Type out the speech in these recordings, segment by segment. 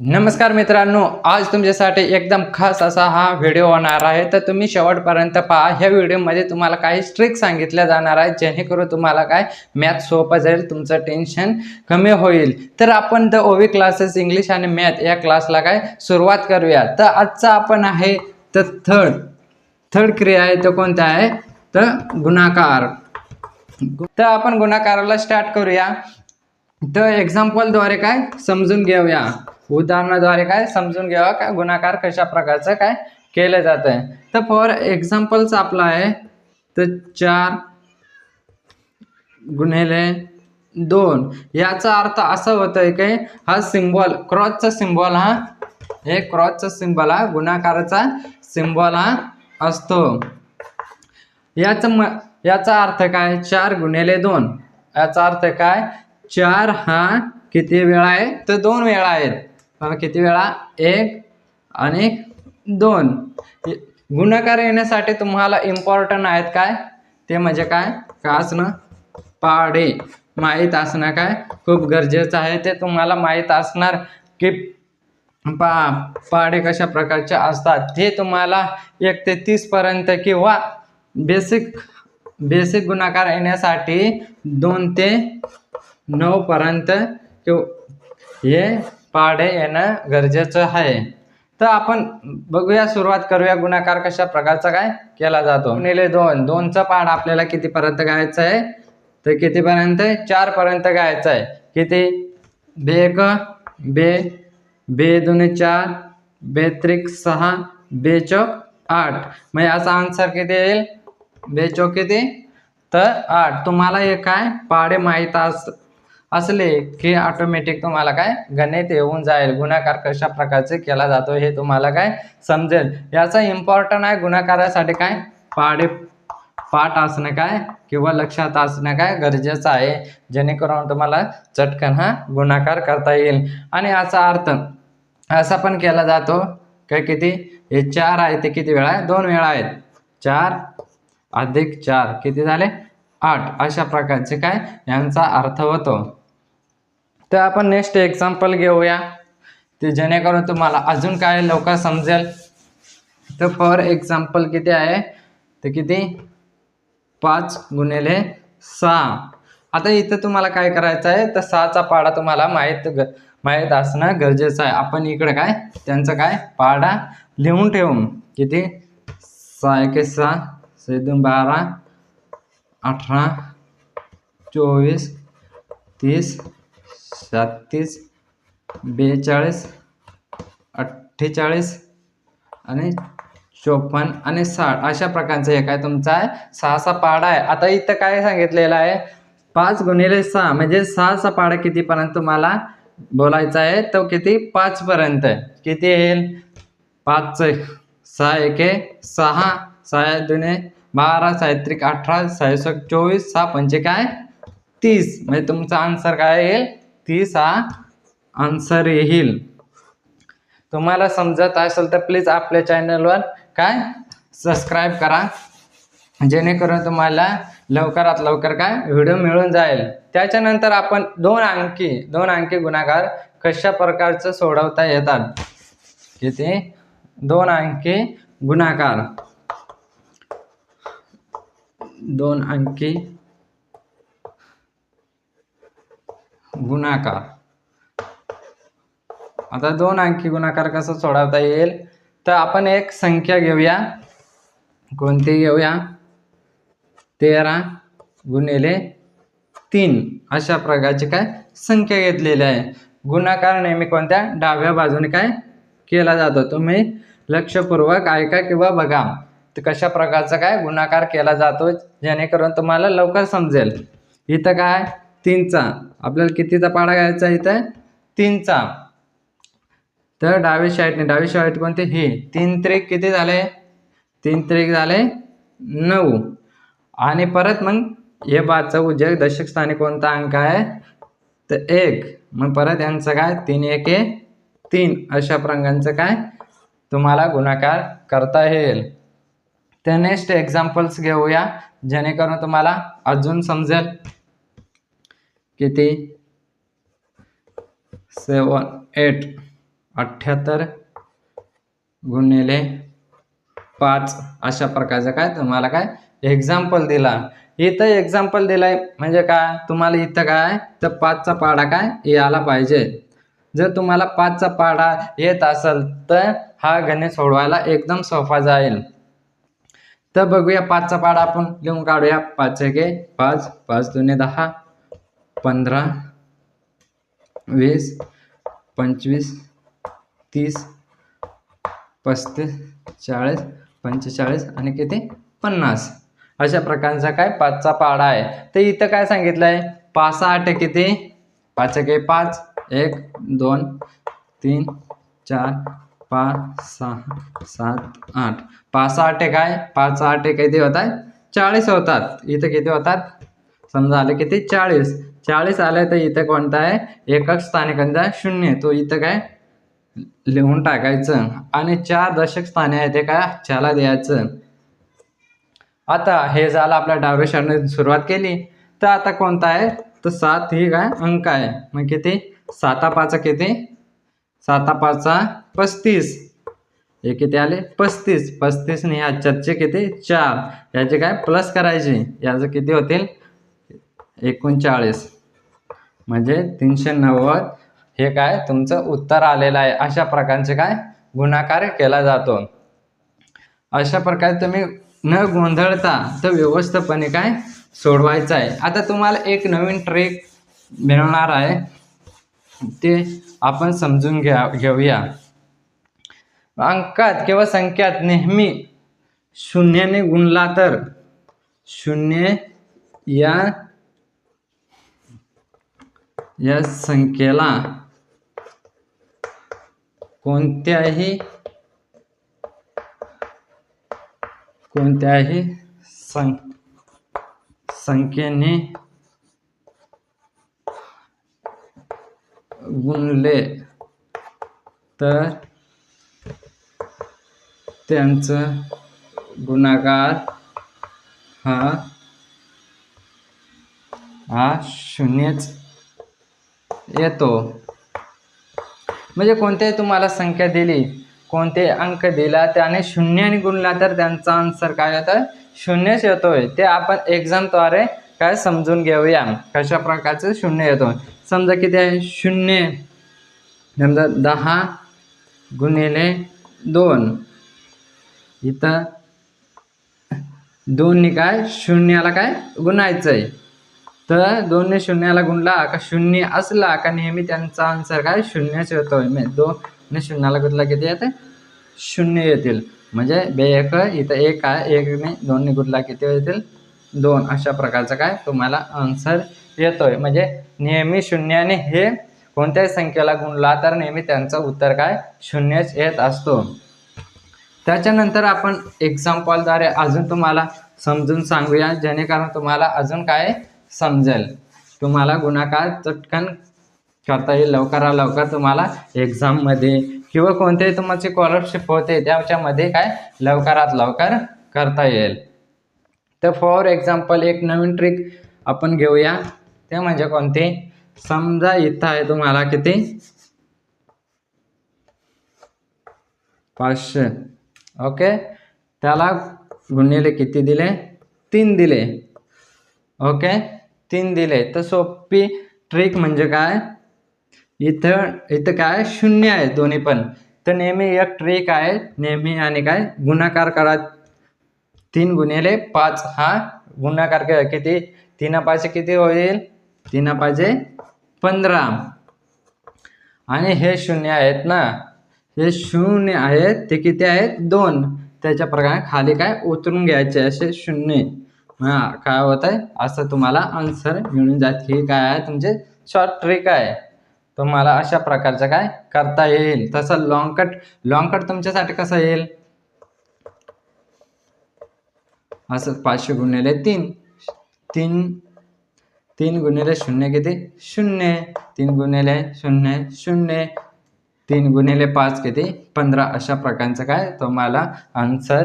नमस्कार मित्रांनो, आज तुमच्यासाठी एकदम खास असा हा व्हिडिओ होणार आहे. तर तुम्ही शेवटपर्यंत पहा. ह्या व्हिडिओमध्ये तुम्हाला काही ट्रिक सांगितल्या जाणार आहेत, जेणेकरून तुम्हाला काय मॅथ सोपं जाईल, तुमचं टेन्शन कमी होईल. तर आपण द ओवी क्लासेस इंग्लिश आणि मॅथ या क्लासला काय सुरुवात करूया. तर आजचा आपण आहे तर थर्ड क्रिया आहे. तो कोणता आहे? तर गुणाकार. तर आपण गुणाकाराला स्टार्ट करूया. तर एक्झाम्पलद्वारे काय समजून घेऊया, उदाहरणाद्वारे काय समजून घ्यावा का गुणाकार कशा प्रकारचं काय केलं जात आहे. तर फॉर एक्झाम्पल्स आपला आहे तर 4 गुणिले 2 याचा अर्थ असा होतोय की हा सिम्बॉल क्रॉसचा सिम्बॉल, हा हे क्रॉसचा सिम्बॉल हा गुणाकाराचा सिम्बॉल हा असतो. याचा अर्थ काय? 4 गुणिले 2 याचा अर्थ काय? 4 हा किती वेळा आहे? तर 2 वेळा आहेत. किती वेळा? 1 आणि 2. गुणाकार येण्यासाठी तुम्हाला इम्पॉर्टंट आहेत काय? ते म्हणजे काय का असणं? पाढे माहीत असणं काय खूप गरजेचं आहे. ते तुम्हाला माहीत असणार की पाढे कशा प्रकारचे असतात. ते तुम्हाला 1 ते 30 पर्यंत किंवा बेसिक गुणाकार येण्यासाठी 2 ते 9 पर्यंत हे पाढे येणं गरजेचं आहे. तर आपण बघूया, सुरुवात करूया. गुणाकार कशा प्रकारचा काय केला जातो. गुणिले 2, 2चा पाढ आपल्याला किती पर्यंत गायचा आहे? तर किती पर्यंत? 4 पर्यंत गायचा आहे. किती? 1 बे 2 4 बेत्रिक 6 बेचौक 8. मग याचा आन्सर किती येईल? बेचौक किती? तर 8. तुम्हाला हे काय पाढे माहीत असले की ऑटोमॅटिक तुम्हाला काय गणित येऊन जाईल. गुणाकार कशा प्रकारचे केला जातो हे तुम्हाला काय समजेल. याचा इम्पॉर्टंट आहे गुणाकारासाठी काय पाढे पाठ असणं काय किंवा लक्षात असणं काय गरजेचं आहे, जेणेकरून तुम्हाला चटकन हा गुणाकार करता येईल. आणि याचा अर्थ असा पण केला जातो काय किती? हे 4 आहे ते किती वेळा आहे? 2 वेळा आहेत. 4 अधिक 4 किती झाले? 8. अशा प्रकारचे काय यांचा अर्थ होतो. तर आपण नेक्स्ट एक्झाम्पल घेऊया, ते जेणेकरून तुम्हाला अजून काय लवकर समजेल. तर फॉर एक्झाम्पल किती आहे? तर किती? 5 गुणिले 6. आता इथं तुम्हाला काय करायचं आहे? तर 6चा पाढा तुम्हाला माहीत असणं गरजेचं आहे. आपण इकडे काय त्यांचा काय पाढा लिहून ठेवून किती? 6 1 6 6 2 12 18 24 30 37 42 48 आणि 54 आणि 60 अशा प्रकारचं हे काय तुमचा आहे 6चा पाढा आहे. आता इथं काय सांगितलेलं आहे? 5 गुणिले 6 म्हणजे 6चा पाढा कितीपर्यंत तुम्हाला बोलायचा आहे? तो किती? 5 पर्यंत. किती येईल? 5 6 1 6 6 2 12 6 3 18 6 24 6 5 काय 30. म्हणजे तुमचा आन्सर काय येईल? 30 हा आन्सर येईल. तुम्हाला समजत असेल तर प्लीज आपल्या चॅनलवर काय सबस्क्राईब करा, जेणेकरून तुम्हाला लवकरात लवकर काय व्हिडिओ मिळून जाईल. त्याच्यानंतर आपण 2 अंकी गुणाकार कशा प्रकारचं सोडवता येतात. किती? 2 अंकी गुणाकार. 2 अंकी गुणाकार. आता 2 अंकी गुणाकार कसं सोडवता येईल? तर आपण एक संख्या घेऊया. कोणती घेऊया? 13 गुणिले 3 अशा प्रकारची काय संख्या घेतलेली आहे. गुणाकार नेहमी कोणत्या? डाव्या बाजूने काय केला जातो. तुम्ही लक्षपूर्वक ऐका किंवा बघा तर कशा प्रकारचा काय गुणाकार केला जातो, जेणेकरून तुम्हाला लवकर समजेल. इथं काय 3चा आपल्याला कितीचा पाढा घ्यायचा? इथं 3चा. तर डावी साईड कोणते? हे 3 त्रिक किती झाले? 3 त्रिक झाले 9. आणि परत मग हे 5चा उजव्या दशक स्थानी कोणता अंक आहे? तर 1. मग परत यांचं काय 3 1 3 अशा प्रकारचं काय तुम्हाला गुणाकार करता येईल. तर नेक्स्ट एक्झाम्पल्स घेऊया, जेणेकरून तुम्हाला अजून समजेल. किती? 7 8 78 गुणिले 5 अशा प्रकारचं काय तुम्हाला काय एक्झाम्पल दिला. इथं एक्झाम्पल दिलाय म्हणजे काय तुम्हाला इथं काय तर 5चा पाढा काय यायला पाहिजे. जर तुम्हाला 5चा पाढा येत असेल तर हा गणित सोडवायला एकदम सोपा जाईल. तर बघूया 5चा पाढा आपण लिहून काढूया. 5 एके 5, 5 दुने 10, 15, 20, 25, 30, 35, 40, 45 आणि किती 50 अशा प्रकारचा काय 5चा पाढा आहे. तर इथं काय सांगितलंय 5 8 किती 5 एके 5, 1 2 3 4 5 6 7 8 5 8 काय 5 8 किती होतात 40 होतात. इथं किती होतात समजा आले किती 40 आले. तर इथं कोणता आहे एकक स्थानिकांचा 0 तो इथं काय लिहून टाकायचं आणि 4 दशक स्थाने आहे ते काय ह्याला द्यायचं. आता हे झालं आपल्या डाव्या शाळेने सुरुवात केली. तर आता कोणता आहे तर 7 ही काय अंक आहे. मग किती 7 5 किती 7 5 35 हे किती आले 35. 35 ने ह्या 4चे किती 4 याचे काय प्लस करायचे याचं किती होतील 39 म्हणजे 390 हे काय तुमचं उत्तर आलेलं आहे. अशा प्रकारचे काय गुणाकार केला जातो. अशा प्रकारे तुम्ही न गोंधळता तर व्यवस्थितपणे काय सोडवायचं आहे. आता तुम्हाला एक नवीन ट्रिक मिळणार आहे ते आपण समजून घेऊया. अंकात किंवा संख्यात नेहमी 0ने गुणला तर 0 या संख्येला कोणत्याही संख्येने गुणले तर त्यांचं गुणाकार हा 0च येतो. म्हणजे कोणत्याही तुम्हाला संख्या दिली कोणते अंक दिला त्याने 0ने गुणला तर त्यांचा आन्सर काय येतं 0च येतोय. ते आपण एक्झामद्वारे काय समजून घेऊया कशा प्रकारचं 0 येतो. समजा किती आहे 0 समजा 10 गुणिले 2 इथं 2 ने काय 0ला काय गुणायचंय. तर 2 ने 0ला गुणला का 0 असला का नेहमी त्यांचा आन्सर काय 0च येतोय. 2 ने 0ला गुणला किती येते 0 येतील. म्हणजे 1 इथं 1 आहे 1 ने 2 ने गुणला किती येतील 2 अशा प्रकारचं काय तुम्हाला आन्सर येतोय. म्हणजे नेहमी 0ने हे कोणत्याही संख्येला गुणला तर नेहमी त्यांचं उत्तर काय 0च येत असतो. त्याच्यानंतर आपण एक्झाम्पलद्वारे अजून तुम्हाला समजून सांगूया जेणेकरून तुम्हाला अजून काय समजेल. तुम्हाला गुणाकार चटकन करता येईल लवकरात लवकर तुम्हाला एक्झाममध्ये किंवा कोणतेही तुमची स्कॉलरशिप होते त्याच्यामध्ये काय लवकरात लवकर करता येईल. तर फॉर एक्झाम्पल एक नवीन ट्रिक आपण घेऊया ते म्हणजे कोणते समजा इथं आहे तुम्हाला किती 500 ओके त्याला गुणिले किती दिले 3 दिले ओके 3 दिले. तर सोपी ट्रिक म्हणजे काय इथं काय 0 आहे दोन्ही पण. तर नेहमी एक ट्रिक आहे नेहमी आणि काय गुणाकार करा 3 गुणिले 5 हा गुणाकार किती 3 5 किती होईल 3 5 15 आणि हे 0 आहेत ना हे 0 आहेत ते किती आहेत 2 त्याच्या प्रकारे खाली काय उतरून घ्यायचे असे 0 काय होत आहे असं तुम्हाला आन्सर मिळून जात. ही काय आहे तुमचे शॉर्ट ट्रिक आहे तुम्हाला अशा प्रकारचं काय करता येईल. तसं लॉंग कट तुमच्यासाठी कसं येईल असं 500 गुणिले 3 गुणिले 0 किती 0 3 गुणिले 0 0 3 गुणिले 5 किती 15 अशा प्रकारचं काय तुम्हाला आन्सर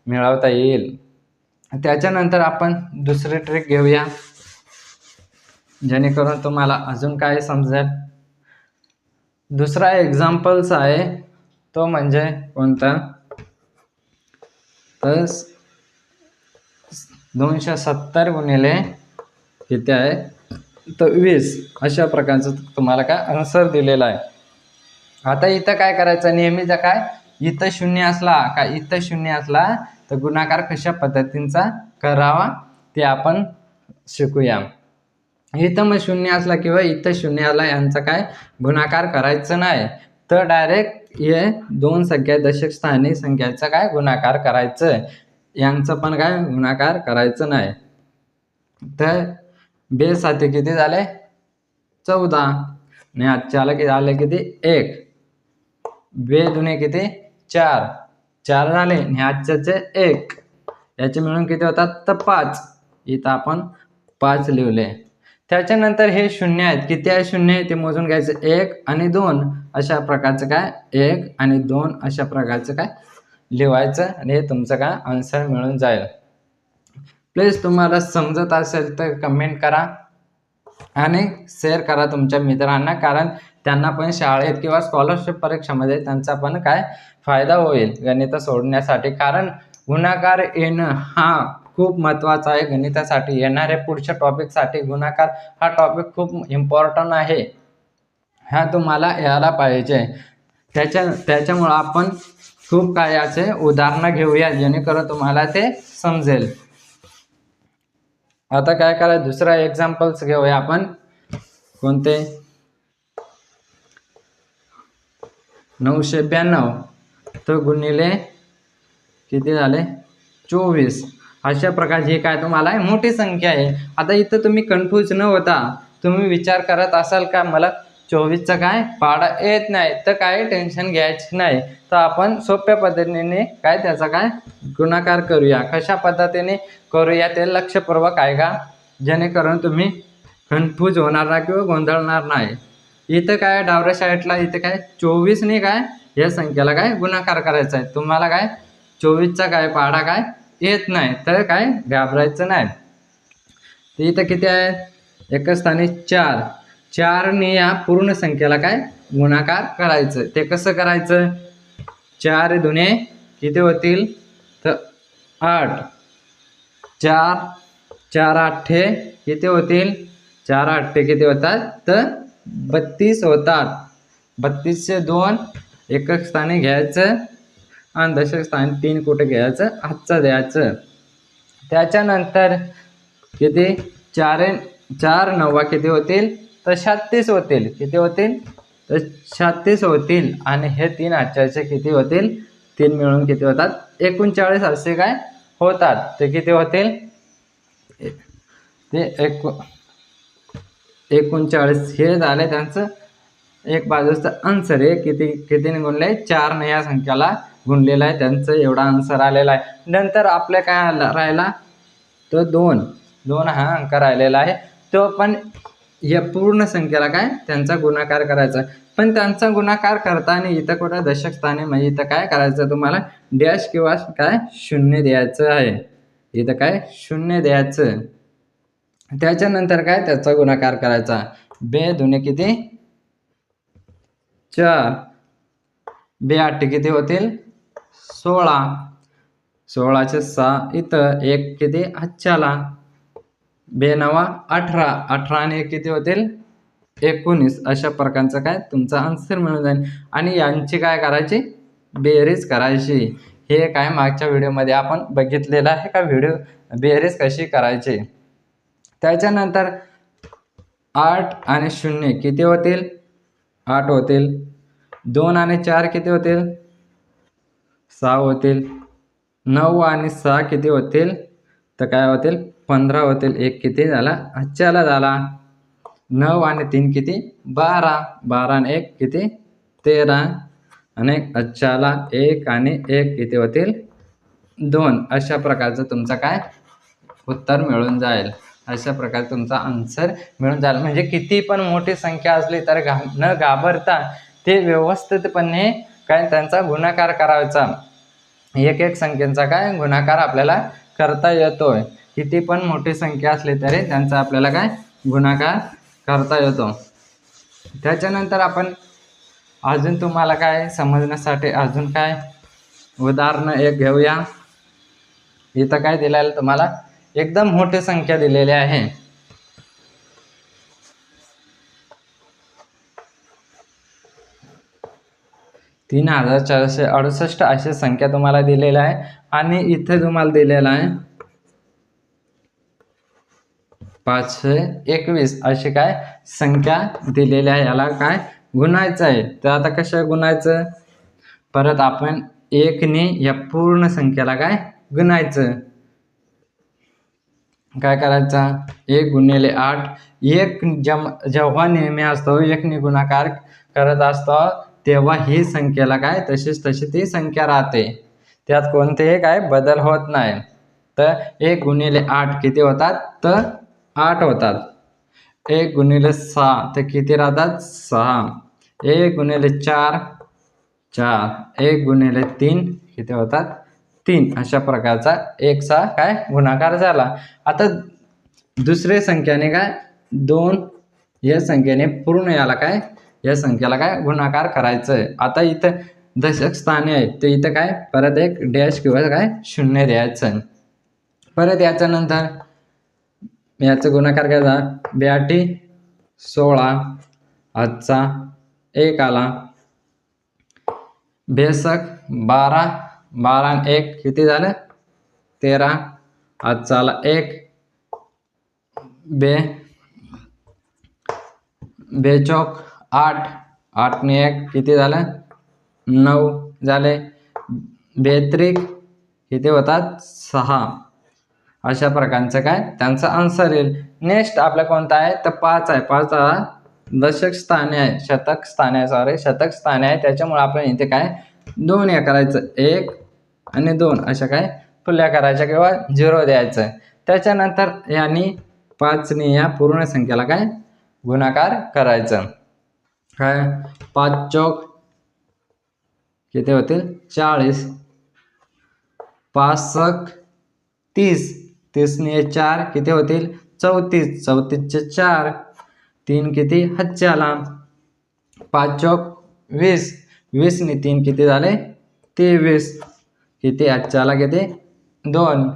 मिळवता येईल. त्याच्यानंतर आपण दुसरी ट्रिक घेऊया जेणेकरून तुम्हाला अजून काय समजेल. दुसरा एक्झाम्पल्स आहे तो म्हणजे कोणता, तर 270 गुणिले किती आहे तर 20 अशा प्रकारचं तुम्हाला काय आन्सर दिलेला आहे. आता इथं काय करायचं, नेहमीचा काय इथं शून्य असला का इथं शून्य असला तर गुणाकार कशा पद्धतीचा करावा ते आपण शिकूया. इथं मग शून्य असला किंवा इथं शून्य आला यांचा काय गुणाकार करायचं नाही, तर डायरेक्ट हे दोन संख्या दशक स्थानिक संख्याचा काय गुणाकार करायचं, यांचं पण काय गुणाकार करायचं नाही. तर बे साते किती झाले 14 आणि आजच्याला किती आले किती 1, बे दुने किती 4 झाले आणि आजच्याचे 1, याचे मिळून किती होतात तर 5. इथं आपण 5 लिहिले. त्याच्यानंतर हे शून्य आहेत, किती आहे शून्य ते मोजून घ्यायचं 1 आणि 2 अशा प्रकारचं काय 1 आणि 2 अशा प्रकारचं काय लिहायचं आणि हे तुमचं काय आन्सर मिळून जाईल. प्लीज तुम्हाला समजत असेल तर कमेंट करा आणि शेअर करा तुमच्या मित्रांना, कारण त्यांना पण शाळेत किंवा स्कॉलरशिप परीक्षेमध्ये त्यांचा पण काय फायदा होईल गणित सोडण्यासाठी. कारण गुणाकार येणं हा खूप महत्त्वाचा आहे गणितासाठी. येणाऱ्या पुढच्या टॉपिकसाठी गुणाकार हा टॉपिक खूप इम्पॉर्टंट आहे, हा तुम्हाला यायला पाहिजे. त्याच्यामुळं आपण खूप काय याचे उदाहरणं घेऊया जेणेकरून तुम्हाला ते समजेल. आता काय करायचं दुसरा एक्झाम्पल्स घेऊया आपण. कोणते 992 तर गुणिले किती झाले 24 अशा प्रकारची काय तुम्हाला मोठी संख्या आहे. आता इथं तुम्ही कन्फ्यूज न होता तुम्ही विचार करत असाल का मला 24चा काय पाडा येत नाही, तर काय टेन्शन घ्यायची नाही. तर आपण सोप्या पद्धतीने काय त्याचा काय गुणाकार करूया. कशा पद्धतीने करूया ते लक्षपूर्वक आहे का, जेणेकरून तुम्ही कन्फ्यूज होणार नाही किंवा गोंधळणार नाही. इथं काय डाव्या साईडला इथं काय 24ने काय या संख्येला काय गुणाकार करायचा आहे. तुम्हाला काय 24चा काय पाडा काय येत नाही तर काय घाबरायचं नाही. तर इथं किती आहे एका स्थानी 4ने या पूर्ण संख्येला काय गुणाकार करायचं. ते कसं करायचं, 4 दुने किती होतील तर 8, 4 आठे किती होतील 4 आठे किती होतात तर 32 होतात. 32चे 2 एकक स्थानी घ्यायचं आणि दशक स्थानी 3 कुठे घ्यायचं हातचं द्यायचं. त्याच्यानंतर किती 4 9 किती होतील तर 36 होतील. किती होतील तर 36 होतील आणि हे 3 आजच्याचे किती होतील 3 मिळून किती होतात 39 असे काय होतात. ते किती होतील ते 39 हे झाले त्यांचं एक बाजूचं आन्सर आहे. कितीने गुणले 4ने या संख्याला गुणलेला आहे, त्यांचं एवढा आन्सर आलेला आहे. नंतर आपल्या काय राहिला तो 2 हा अंक राहिलेला आहे. तो पण या पूर्ण संख्येला काय त्यांचा गुणाकार करायचा. पण त्यांचा गुणाकार करताना इथं कुठं दशक स्थानी म्हणजे इथं काय करायचं तुम्हाला डॅश किंवा काय 0 द्यायचं आहे. इथं काय 0 द्यायचं. त्याच्यानंतर काय त्याचा गुणाकार करायचा. बे दुने किती 4, बे 8 किती होतील 16, 16चे 6 इथं 1 किती आजच्याला, बे 9 18, 18ने किती होतील 19 अशा प्रकारचं काय तुमचा आन्सर मिळून जाईल. आणि यांची काय करायची बेरीज करायची. हे काय मागच्या व्हिडिओमध्ये आपण बघितलेलं आहे का व्हिडिओ बेरीज कशी करायची. त्याच्यानंतर 8 आणि 0 किती होतील 8 होतील. 2 आणि 4 किती होतील 6 होतील. 9 आणि 6 किती होतील तर काय होतील 15 होतील. 1 किती झाला आजच्याला झाला. 9 आणि 3 किती 12, 12 आणि 1 किती 13 आणि आजच्याला 1 आणि 1 किती होतील 2. अशा प्रकारचं तुमचं काय उत्तर मिळून जाईल. अशा प्रकारे तुमचा आन्सर मिळून जाईल. म्हणजे किती पण मोठी संख्या असली तर न घाबरता ते व्यवस्थितपणे काय त्यांचा गुणाकार करायचा. एक संख्येचा काय गुणाकार आपल्याला करता येतोय. किती पण मोठी संख्या असली तरी त्यांचा आपल्याला काय गुणाकार करता येतो. त्याच्यानंतर आपण अजून तुम्हाला काय समजण्यासाठी अजून काय उदाहरणं एक घेऊया. इथं काय दिलेलं आहे तुम्हाला, एकदम मोठी संख्या दिलेली आहे. 3468 अशी संख्या तुम्हाला दिलेल्या आहे. आणि इथे तुम्हाला दिलेला आहे 521 अशी काय संख्या दिलेली आहे. याला काय गुणायचं आहे. तर आता कसं गुणायचं, परत आपण 1 ने या पूर्ण संख्येला काय गुणायचं. काय करायचा, 1 गुणिले 8. 1 जेव्हा नेहमी असतो 1 ने गुणाकार करत असतो तेव्हा ही संख्येला काय तशीच तशी ती संख्या राहते, त्यात कोणतेही काय बदल होत नाही. तर 1 गुणिले 8 किती होतात, तर 8 होतात. 1 गुणिले 6 तर किती राहतात, 6. 1 गुणिले 4 4. 1 गुणिले 3 किती होतात, 3. अशा प्रकारचा 1 चा काय गुणाकार झाला. आता दुसरे संख्याने काय 2 या संख्येने पूर्ण याला काय या संख्येला काय गुणाकार करायचं आहे. आता इथं दशक स्थानी आहे तर इथं काय परत एक डॅश किंवा काय 0 द्यायचं. परत याच्यानंतर याचा गुणाकार करायचा. 82 16 आजचा 1 आला. बेशक 12 12 आणि 1 किती झालं, 13 आजचा आला 1. बेचौक 8 8 ने 1 किती झालं, 9 झाले. बेत्रिक किती होतात, 6. अशा प्रकारचं काय त्यांचा आन्सर येईल. नेक्स्ट आपला कोणता आहे, तर 5 आहे. 5 हा दशक स्थानी आहे, शतक स्थानी आहे, शतक स्थानी आहे. त्याच्यामुळे आपण इथे काय 2 या करायचं, 1 आणि 2 अशा काय फुल्या करायच्या किंवा 0 द्यायचं. त्याच्यानंतर यांनी 5 ने या पूर्ण संख्येला काय गुणाकार करायचं. काय 5 चौक किती होतील, 40. 5 सक 30. 30 ने 4 किती होतील, 34. 34 चे 4. 3 किती हातच्याला. 5 चौक 20. 20 ने 3 किती झाले, 23. किती हातच्याला किती 2.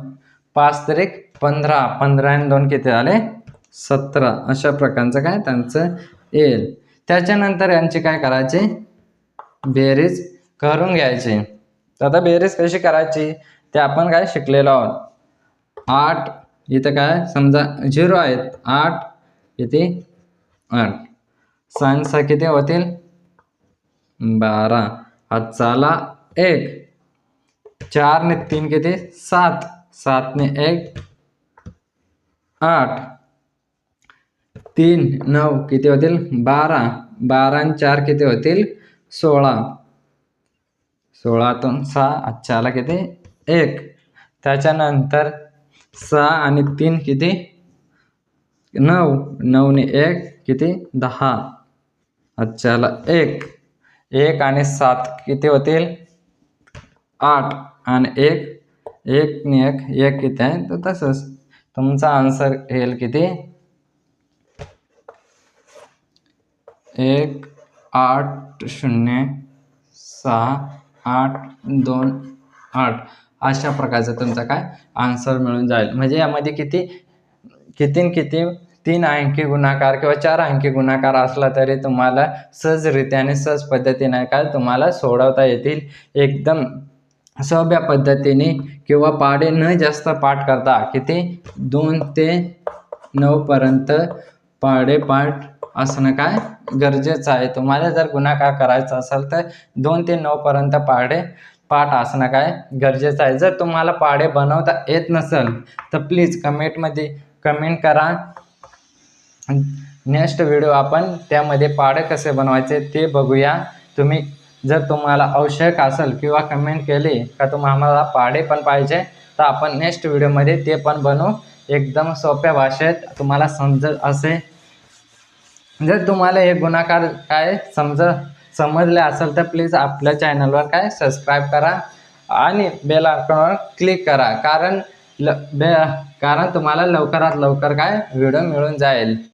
5 त्रिक 15. 15 आणि 2 किती झाले, 17. अशा प्रकारचं काय त्यांचं येईल. त्याच्यानंतर यांची काय करायचे, बेरीज करून घ्यायची. तर आता बेरीज कशी करायची ते आपण काय शिकलेलो आहोत. 8 इथं काय समजा 0 आहेत, 8 किती 8. 6 किती होतील, 12. आजचा आला 1. 4 ने 3 किती 7. 7 ने 1 8. 3 9 किती होतील, 12. 12 आणि 4 किती होतील, 16. 16तून 6 आजच्या आला किती 1. त्याच्यानंतर 6 आणि 3 किती 9. 9 ने 1 किती 10. आजच्या आला 1. 1 आणि 7 किती होतील, 8. आणि 1 ने 1 किती आहे, तर तसंच तुमचा आन्सर येईल किती 1 8 0 6 8 2 8. अशा प्रकारचं तुमचा काय आन्सर मिळून जाईल. म्हणजे यामध्ये किती 3 अंकी गुणाकार किंवा 4 अंकी गुणाकार असला तरी तुम्हाला सहजरित्या आणि सहज पद्धतीने काय तुम्हाला सोडवता येतील. एकदम सोप्या पद्धतीने किंवा पाढे न जास्त पाठ करता किती 2 ते 9 पर्यंत पाढे पाठ असणं काय गरजेचं आहे. तुम्हाला जर गुणाकार करायचा असेल तर 2 ते 9 पर्यंत पाढे पाठ असणं काय गरजेचं आहे. जर तुम्हाला पाढे बनवता येत नसेल तर प्लीज कमेंटमध्ये कमेंट करा. नेक्स्ट व्हिडिओ आपण त्यामध्ये पाढे कसे बनवायचे ते बघूया. जर तुम्हाला आवश्यक असेल किंवा कमेंट केली का तुम्हाला पाढे पण पाहिजे तर आपण नेक्स्ट व्हिडिओमध्ये ते पण बनवू. एकदम सोप्या भाषेत तुम्हाला समजत असे. जर तुम्हाला हे गुणाकार काय समजले असेल तर प्लीज आपल्या चॅनलवर काय सबस्क्राईब करा आणि बेल आयकॉनवर क्लिक करा, कारण तुम्हाला लवकरात लवकर काय व्हिडिओ मिळून जाईल.